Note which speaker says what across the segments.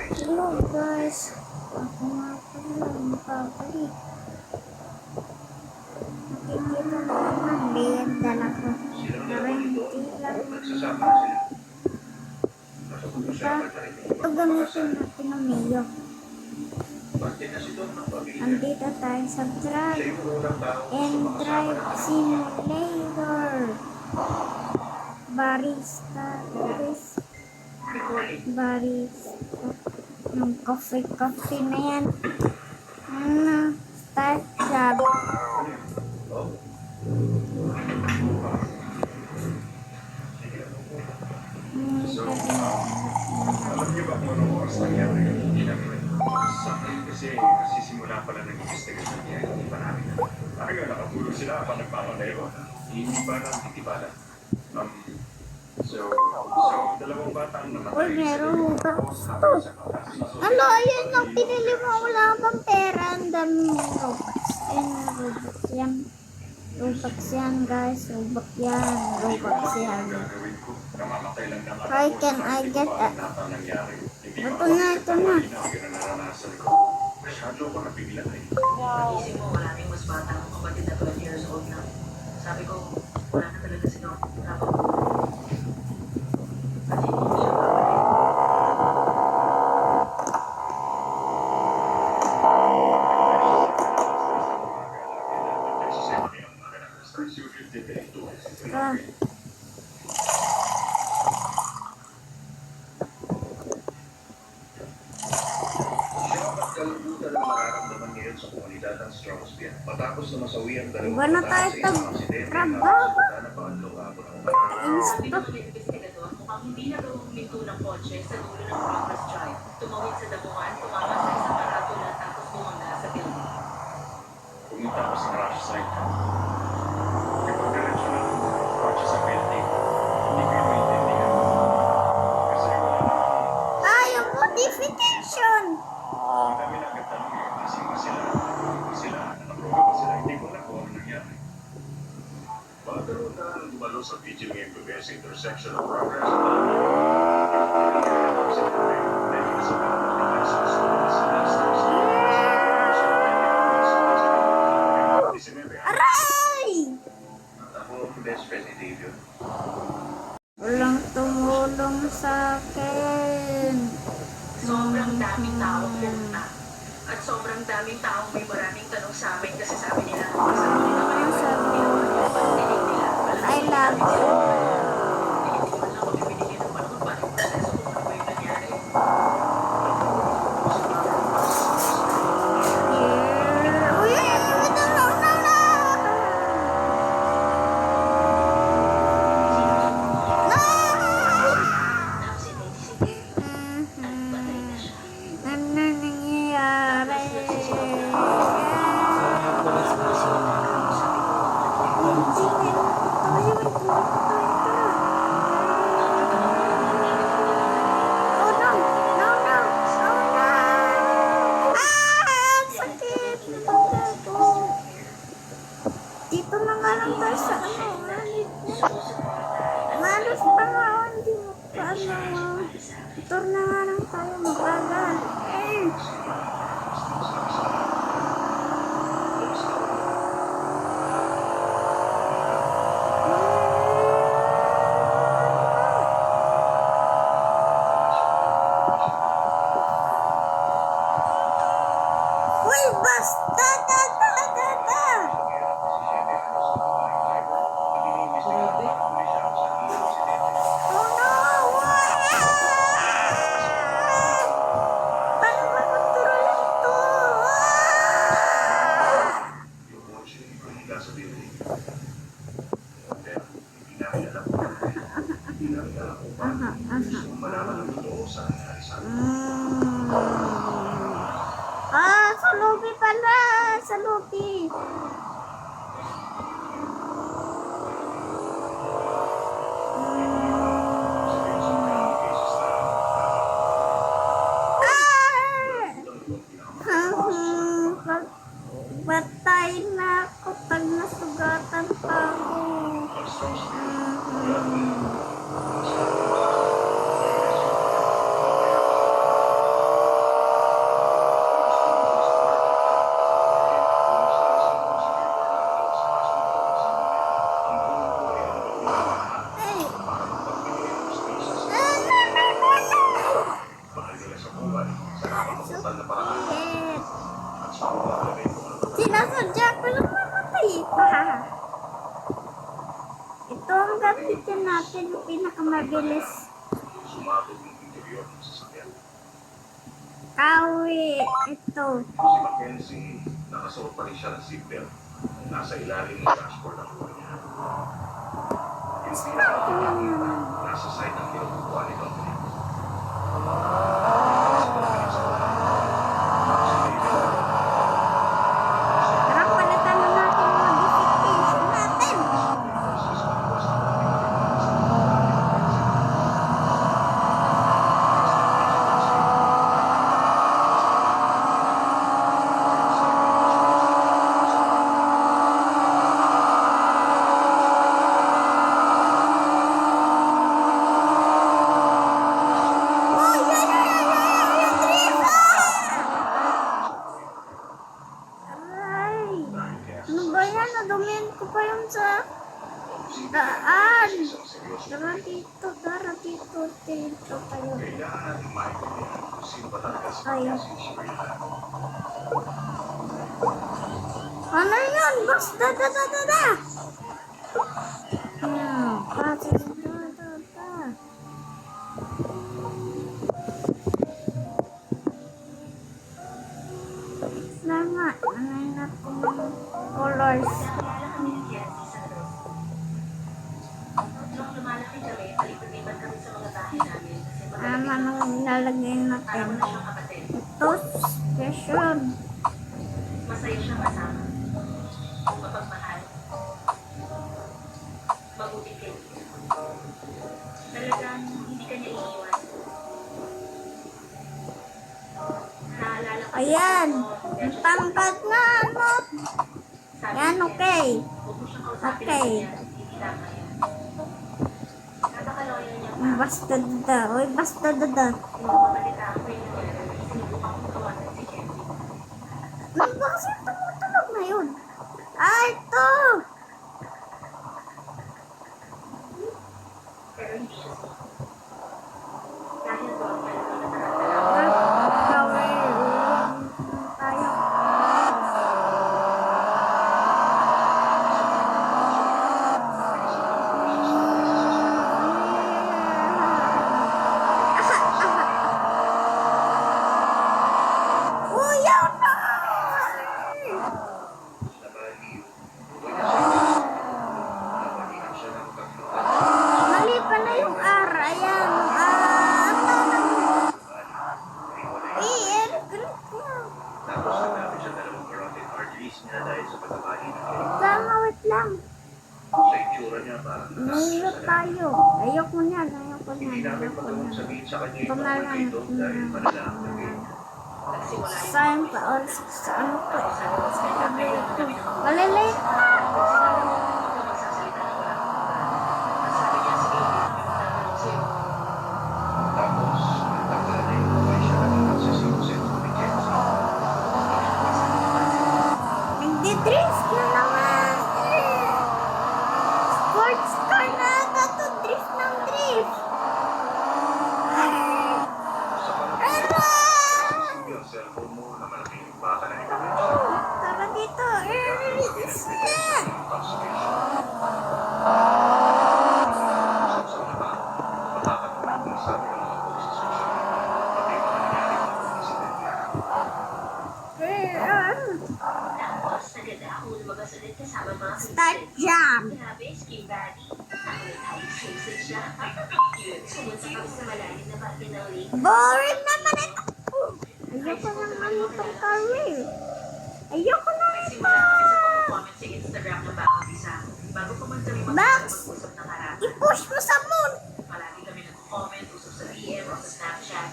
Speaker 1: Hello guys, ako nga pala nakabalik. Nakikita mo naman, biyag dala ko. Pero hindi lang. Ito gamitin natin ng mayo. Andito tayo sa Drag and Drive Simulator. Barista. Yung coffee na yan. Start job.
Speaker 2: Alam niyo ba kung anong oras nangyari? Kasi simula pala nag-investigasyon niya, hindi pa namin na. Parang nakatulog sila pa nagpapanero. Hindi ba nang titibalan? So, dalawang bata ang namatay.
Speaker 1: Uy, meron ba? Ano, ayun yung pinili mo. Wala bang pera? Ang dami mo Robux. Robux yan. Robux yan, guys. Robux yan. Robux yan. How can I get that? Ito na.
Speaker 2: Masyado ako nabigla eh.
Speaker 3: Nagising mo, maraming mas bata akong kapatid na 12 years old na. Sabi ko, wala na talaga si Doc. Tapos, at hindi ko siya babalik.
Speaker 1: Ah.
Speaker 2: Kalbutan ang mararamdaman ngayon sa komunidad ng Strongsville. Matapos na masawi ang dalawang
Speaker 1: Iba na tayo
Speaker 2: sa isang aksidente,
Speaker 1: trabaho.
Speaker 2: na paanlong-abot ang mga
Speaker 3: Sabi ng mga investigador, mukhang hindi na daw huminto ng kotse sa dulo ng Progress Drive. Tumawid sa damuhan, tumama sa isang karatula tapos bumangga sa building.
Speaker 2: pumunta ako sa crash site. Ipag-diretso na ng kotse sa building. Hindi ko yung maintindihan. Kasi wala namang
Speaker 1: Yung modification.
Speaker 2: ang dami na agad tanong eh. Kasi sila, naprogram ba sila? Hindi ko na kung ano nangyari. Bagaro na dumalo sa PGMA-Progress intersection of Progress.
Speaker 1: Aray!
Speaker 2: Ako ang best friend ni David.
Speaker 1: Walang tumulong sa akin.
Speaker 3: Sobrang daming taong pumunta. At sobrang daming taong may maraming tanong sa amin kasi sabi nila, kasama nila kayo sa pagdinig nila.
Speaker 1: I love you.
Speaker 3: Hindi man lang kami binigyan ng panahon para i-proseso kung ano ba yung nangyari.
Speaker 1: Uy,
Speaker 3: Tapos hindi patay na siya.
Speaker 1: ano nangyayari? Oh no! No! Sakit! Dito na nga lang tayo sa malos pa nga hindi mo pa motor na nga lang tayo mabagal. Uy, basta! Oh no! Paano ba magtuloy ito?
Speaker 2: Yung kotse, mahila sa building. Pero hindi namin alam kung ano. Hindi namin alam kung paano. Gusto kong malaman ang totoo sa nangyari sa amin.
Speaker 1: Sa lobby pala! Sa lobby! Patay na ako pag nasugatan pa ako.
Speaker 2: Pag-strong.
Speaker 1: gagawin natin yung pinakamabilis.
Speaker 2: Sumabog ng interior ng sasakyan.
Speaker 1: Kawi, ito.
Speaker 2: Si Mackenzie, nakasuot pa rin siya ng seatbelt. Nasa ilalim ng dashboard ang ulo niya. Yung pinaka-nakita, nasa side ng kinukuha ni Dominic.
Speaker 1: Tara, palitan na natin yung modification natin. Oh, drift! Aray! Ano ba yan? Nadumihan ko pa yun sa daan. Tara dito, tara dito. Dito tayo.
Speaker 2: Kailangan natin maintindihan kung sino ba talaga si
Speaker 1: Ay.
Speaker 2: Mackenzie Shirley.
Speaker 1: Ano yan? Basta da. Basta da. Lama, ano yun natin yung colors.
Speaker 3: Naalala kami ni Kenzie sa loob. Nung lumalaki kami, palipad-lipat kami sa mga bahay namin kasi
Speaker 1: Tama nung nilalagay natin.
Speaker 3: parang na siyang kapatid.
Speaker 1: Ito, station.
Speaker 3: Masaya siyang kasama. Mapagmahal. Mabuting kaibigan. Talagang hindi ka niya iiwan. Naalala ko
Speaker 1: Ayan. Ang tangkad na, ano? Yan, okay.
Speaker 3: Huwag mo siyang kausapin
Speaker 1: Okay.
Speaker 3: ng ganyan. Hindi tama yan. Napakaloyal niya pa.
Speaker 1: Basta da. Uy, basta da.
Speaker 3: Nung mabalitaan ko yung nangyari, sinubukan kong tawanan si Kenzie.
Speaker 1: Bakit tumutulog na yun? Ah, ito.
Speaker 3: Pero hindi siya sumagot. Dahil doon, talagang natarantala ako.
Speaker 1: Tayo. Uyaw na!
Speaker 2: Nabaliw. Nabalihan siya ng pagkakas.
Speaker 1: Mali pala yung R. Ayan. Grip na.
Speaker 2: Tapos nagkakit siya dalawang carotid arteries niya dahil sa pagkabali ng Eric.
Speaker 1: Tama, wait lang.
Speaker 2: Sa itsura niya parang
Speaker 1: Mahirap tayo. Ayoko niyan.
Speaker 2: Hindi namin matawag sabihin sa kanya yung
Speaker 1: Tumalan.
Speaker 2: tungkol dito dahil malala ang naging.
Speaker 3: Nagsimula yung
Speaker 1: Sayang pa oras sa ano ko.
Speaker 3: tapos sabi ko sa kanya, kailangan namin ng mga
Speaker 1: Malilate na.
Speaker 3: sinabi ko, huwag ka magsasalita ng walang hanggan. Ang sabi niya, sige, hindi namin magtatanong sa'yo.
Speaker 2: Tapos, nagtagdala na yung buhay siya naging nagsisiyo sa ito ni Kenzie.
Speaker 1: Nagdi-drift na naman. Sports car na ata to. Drift ng drift.
Speaker 2: Sa panahon
Speaker 1: Ara!
Speaker 2: yung cellphone mo na malaking baka na ikaw
Speaker 1: Tara dito. It's yan.
Speaker 3: Tapos, naganda ako lumabas ulit kasama mga
Speaker 1: Start
Speaker 3: kaibigan.
Speaker 1: jam.
Speaker 3: Grabe, skin body. Ako na tayo, sausage siya. Cute. Sumunta kami sa malalim na parte ng lake.
Speaker 1: Boring naman ito. Ayoko naman itong career. Ayoko na ito.
Speaker 3: Simula kami sa pag-comment sa Instagram ng bawat isa. Bago pa man kami
Speaker 1: Max!
Speaker 3: mag-usap ng harap.
Speaker 1: I-push mo sa moon.
Speaker 3: Palagi kami nag-comment, usap sa DM o sa Snapchat.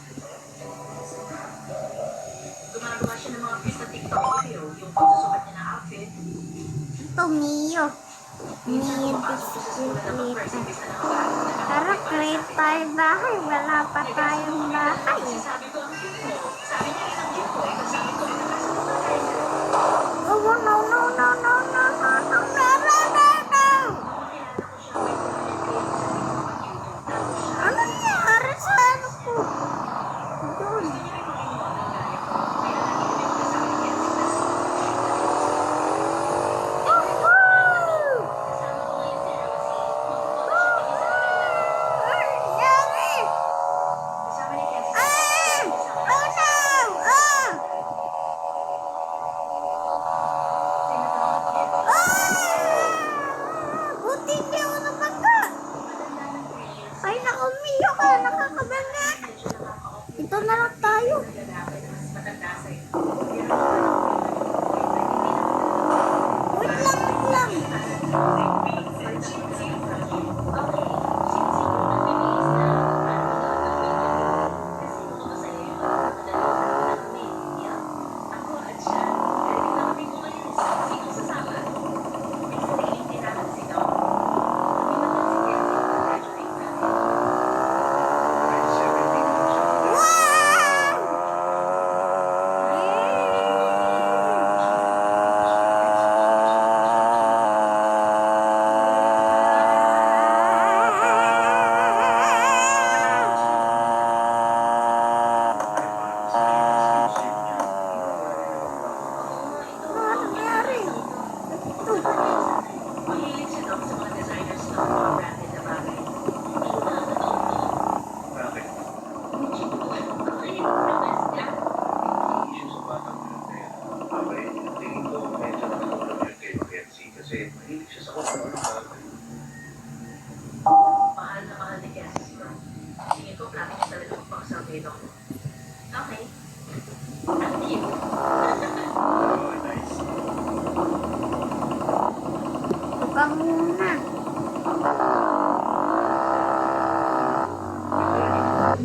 Speaker 3: Gumagawa siya ng mga views sa TikTok video, yung pagsusukat niya ng outfit.
Speaker 1: Ito, Mio.
Speaker 3: Minsan
Speaker 1: Mio,
Speaker 3: pumapasok ko sa school na dapat first
Speaker 1: discipline.
Speaker 3: imbis na nakabagod na
Speaker 1: Tara, create tayo bahay. Wala pa tayong bahay.
Speaker 3: Kasi sabi ko, ang cute mo. Sabi niya rin ang cute ko. Eh, kasi sabi ko, nakasama na tayo sa
Speaker 1: Oh, no, no, no, no, no, no, no, no, no, no, no.
Speaker 3: Nakilala ko siya, may comment kayo sa TikTok at YouTube. Tapos siya,
Speaker 1: Ano nangyari sa ano ko? Doon.
Speaker 3: gusto niya rin maging model gaya ko. Kaya lagi kami magkasama ni Kenzie sa school.
Speaker 1: Woohoo!
Speaker 3: Kasama ko ngayon si Rosie. Magpo-photoshoot kami sa
Speaker 1: nga tayo.
Speaker 3: lalaki na mas matanda sa'yo.
Speaker 1: Wait lang, wait lang. Ano nangyari? Ito.
Speaker 3: Mahilig siya daw sa mga designers ng mga branded na bagay. Hindi na
Speaker 2: Bakit?
Speaker 3: Bakit yung best niya?
Speaker 2: Yung sa batang pinataya. Okay, tingin ko medyo nakatulog yun kay Mackenzie kasi mahilig siya sa kung ano bagay.
Speaker 3: Mahal na mahal ni Cassie si Ron. Tingin ko plano niya talaga magpakasabay doon. Okay. Ang cute.
Speaker 2: Oh, nice.
Speaker 1: Ito ka muna.
Speaker 3: Sa kalagitnaan.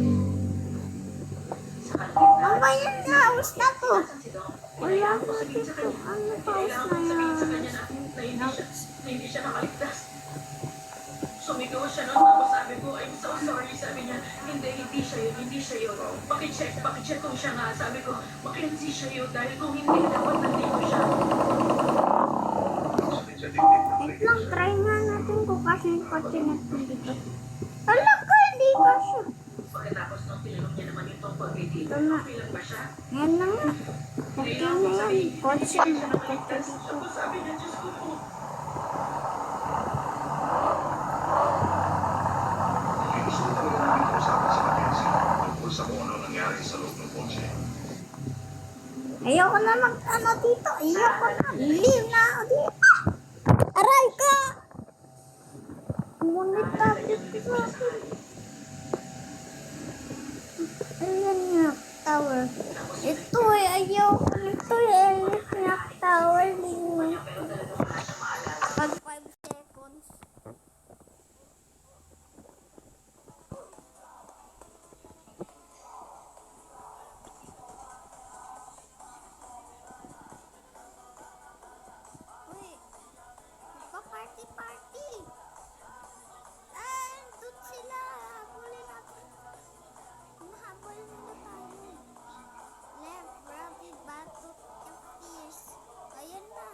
Speaker 1: Mamaya na, haus na to.
Speaker 3: Si Dom.
Speaker 1: Wala
Speaker 3: Kailangan
Speaker 1: ko
Speaker 3: ko sabihin sa
Speaker 1: dito.
Speaker 3: kanya.
Speaker 1: Ano pa haus
Speaker 3: Kailangan
Speaker 1: na
Speaker 3: ko sabihin sa
Speaker 1: yan?
Speaker 3: kanya na hindi siya nakaligtas. Sumigaw siya noon, tapos sabi ko, I'm so sorry. Sabi niya, hindi siya yun. Pakicheck kung siya nga. Sabi ko, Mackenzie siya yun. Dahil kung hindi, dapat nandito siya.
Speaker 2: Sakit sa dibdib ng
Speaker 1: Wait lang, try nga natin ko kasi patinet ko dito. Ala ka, hindi ka siya.
Speaker 3: Pagkatapos nung tinanong niya naman yung tungkol kay Tito,
Speaker 1: Ito na.
Speaker 3: okay lang ba siya?
Speaker 1: Yan na nga. Okay na yan. Kotse ang bakit ko dito.
Speaker 3: Tapos sabi niya, Diyos ko po.
Speaker 2: Gusto ko talaga namin kausapin si Mackenzie tungkol sa kung ano nangyari sa loob ng kotse.
Speaker 1: Ayoko na mag-ano dito. Ayoko na. Leave na ako dito. Aray ka! Ngunit tapos ko. Ayan nga, tower. Ito eh, ayoko nito eh. Ayan nga, tower. Lingon. Pag 5 seconds. Uy, magpa-party-party. Ah, doon sila. Habulin natin. Mahabol nila tayo. Left, rabbit, batok, and fierce. Ayan na.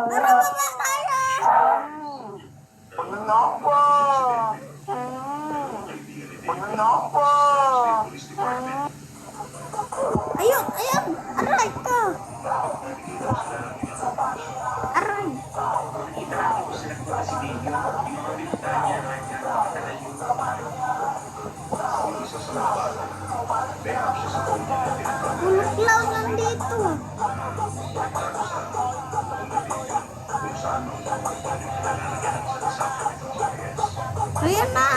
Speaker 1: Tara, baba tayo. Ayun, ayun. Aray ka. Aray. Bulok lang nandito. Ayan na.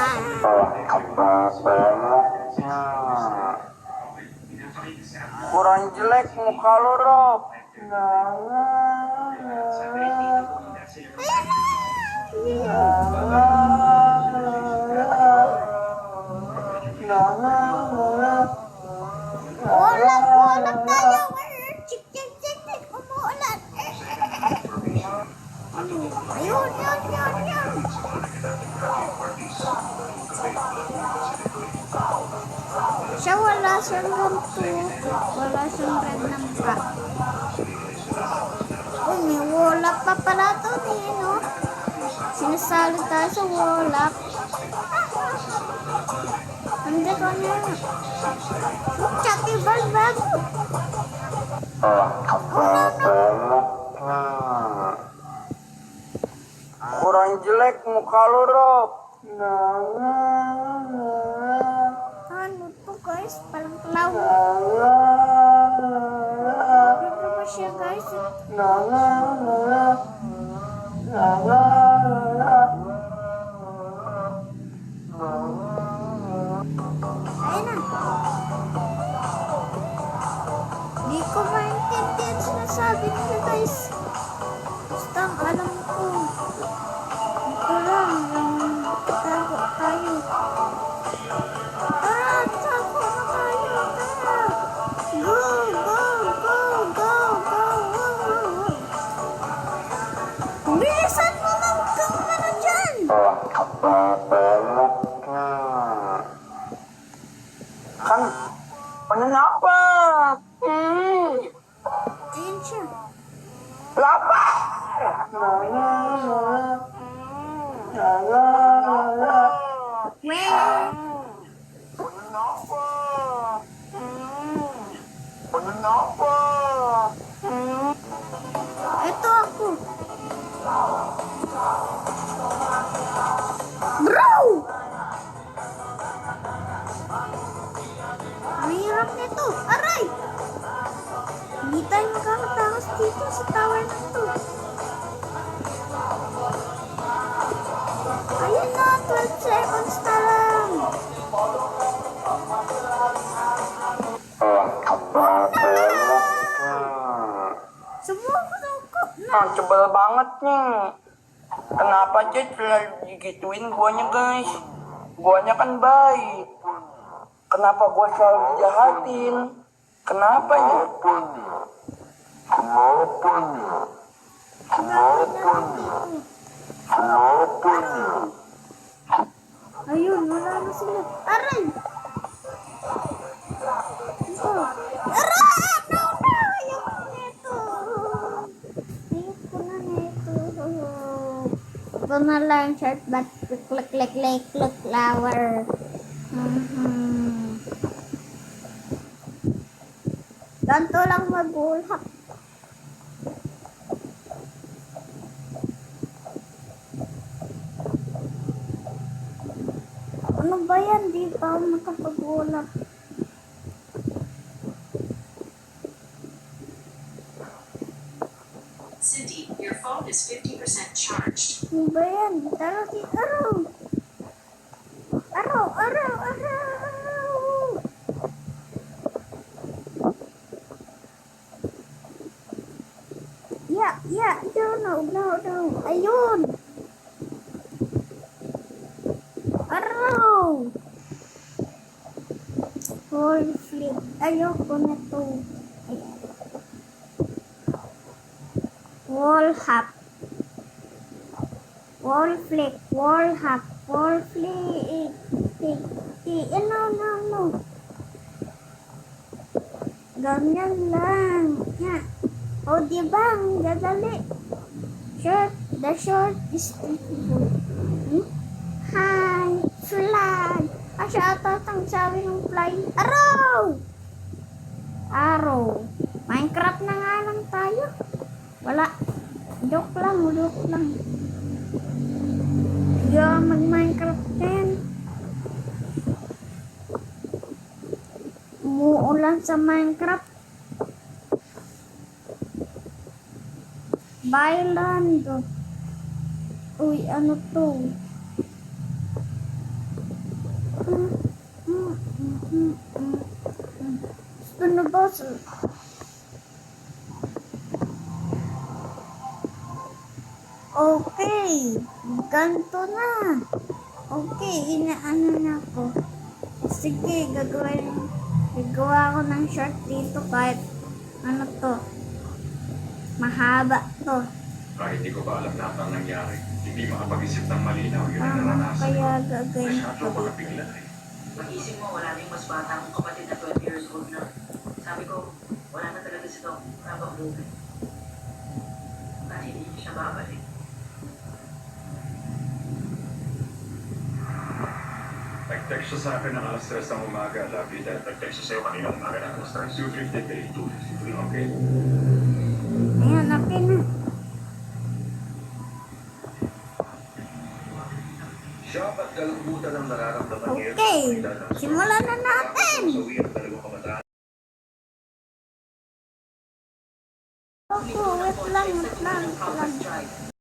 Speaker 4: Kurang jelek muka lu, Rob.
Speaker 1: Ayan na. Ulap tayo. Chik, chik, chik, chik. Umuulan. Ayun, yun, yun, yun. Siya wala siyang ganito. Wala siyang red ng bra. Oh, may wallap pa pala to eh, no? Sinasali tayo sa wallap. Hindi ko na. Look, Chucky Balbag.
Speaker 4: Kurang jelek muka lu, Rob.
Speaker 1: daw. Ano ba siya, guys? Ayun na. Di ko maintindihan sinasabi nila, guys. Basta ang alam ko. Ito lang, yung tago tayo. Tara, tago na tayo. Tara. Go, go, go, go, go. Bilisan mo lang kang ano dyan.
Speaker 4: Kan, pananapa!
Speaker 1: Ayun siya.
Speaker 4: Lapa!
Speaker 1: Weh.
Speaker 4: Pananapa!
Speaker 1: Ito ako. Bro! Mahirap nito. Aray! Hindi tayo makakatakas dito sa tower na to. Ayun na, 12 seconds na lang. Sumuko na.
Speaker 4: Ang cabal banget nih. Kenapa Jet selalu digituin guanya guys? Guanya kan baik. Kenapa gua selalu dijahatin? Kenapa ya?
Speaker 1: Ayun, wala na sila. Aray! Ito. Aray! No, no! Ayoko nito. Ayoko na nito. Ito na lang, short but click flower. Ganto lang magulhak. Ano ba yan? Di pa ako makapag-ulap.
Speaker 5: Cindy, your phone is 50% charged.
Speaker 1: Ano ba yan? Tara di araw. Araw, araw, araw. Yeah, no. Ayun. Araw. Wall flip. Ayoko na to. Ayan. Wall hop. Wall flick. Wall hop. Wall flick. No. Ganyan lang. Yeah. O, diba? Ang dadali. The short is beautiful. Hi, flag. Shoutout ang sabi ng fly. Arrow. Minecraft na nga lang tayo. Wala. Joke lang. Hindi ako mag-Minecraft din. Umuulan sa Minecraft. Byland. Uy, ano to? Gusto na ba? Okay. Ganto na. Okay, inaano na ako. Sige, gagawa ko ng short dito kahit ano to. Mahaba to.
Speaker 2: Kahit hindi ko pa alam lahat ang nangyari, hindi makapag-isip ng malinaw yun ang naranasan
Speaker 1: Kaya
Speaker 2: ko.
Speaker 1: gagawin
Speaker 2: Masyado
Speaker 1: ko.
Speaker 2: makapigla eh.
Speaker 5: Pag-isip mo, wala na yung mas bata akong kapatid na 12 years old na. Sabi ko, wala na talaga si Doc. Habang buhay. Dahil hindi siya babalik.
Speaker 2: Nag-text siya sa akin ng alas 3 ng umaga, love you dad. Nag-text siya sa'yo kanina umaga ng alas 3. 2:53, 2:53, okay?
Speaker 1: Ayan, okay na.
Speaker 2: Siya ba't kalambutan ang nararamdaman niya?
Speaker 1: Okay, simulan na natin.
Speaker 2: So weird talaga kabataan.
Speaker 1: ako. Wait lang, wait lang, wait lang.
Speaker 5: Drive.